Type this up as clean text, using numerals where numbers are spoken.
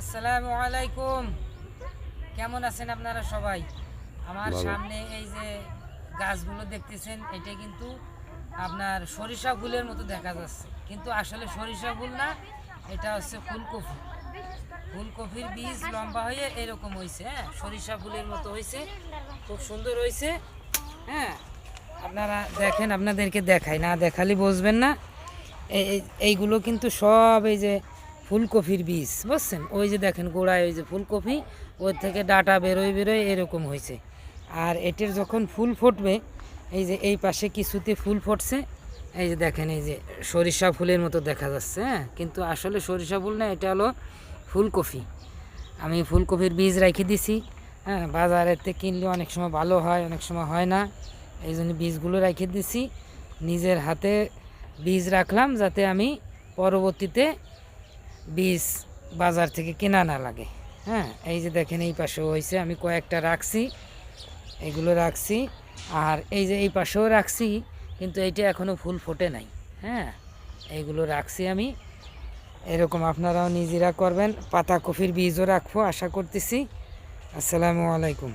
আসসালামু আলাইকুম। কেমন আছেন আপনারা সবাই? আমার ভালো। সামনে এই যে গাছগুলো দেখতেছেন, এটা কিন্তু আপনার সরিষা ফুলের মতো দেখা যাচ্ছে, কিন্তু আসলে সরিষা ফুল না, এটা হচ্ছে ফুলকপি। ফুলকপির বীজ লম্বা হয়ে এরকম হয়েছে। হ্যাঁ, সরিষা ফুলের মতো হয়েছে, খুব সুন্দর হয়েছে। হ্যাঁ, আপনারা দেখেন, আপনাদেরকে দেখাই, না দেখালে বুঝবেন না। এইগুলো কিন্তু সব এই যে ফুলকপির বীজ, বুঝছেন? ওই যে দেখেন গোড়ায় ওই যে ফুলকপি, ওর থেকে ডাটা বেরোয় বেরোয় এরকম হয়েছে। আর এটির যখন ফুল ফুটবে, এই যে এই পাশে কিছুতে ফুল ফুটছে, এই যে দেখেন এই যে সরিষা ফুলের মতো দেখা যাচ্ছে। হ্যাঁ, কিন্তু আসলে সরিষা ফুল না, এটা হলো ফুলকপি। আমি ফুলকপির বীজ রেখে দিছি। হ্যাঁ, বাজারেতে কিনলে অনেক সময় ভালো হয়, অনেক সময় হয় না। এই জন্য বীজগুলো রেখে দিছি, নিজের হাতে বীজ রাখলাম, যাতে আমি পরবর্তীতে বীজ বাজার থেকে কেনা না লাগে। হ্যাঁ, এই যে দেখেন এই পাশেও হয়েছে, আমি কয়েকটা রাখছি, এগুলো রাখছি। আর এই যে এই পাশেও রাখছি, কিন্তু এইটা এখনও ফুল ফোটে নাই। হ্যাঁ, এইগুলো রাখছি আমি। এরকম আপনারাও নিজেরা করবেন। পাতাকপির বীজও রাখবো আশা করতেছি। আসসালামু আলাইকুম।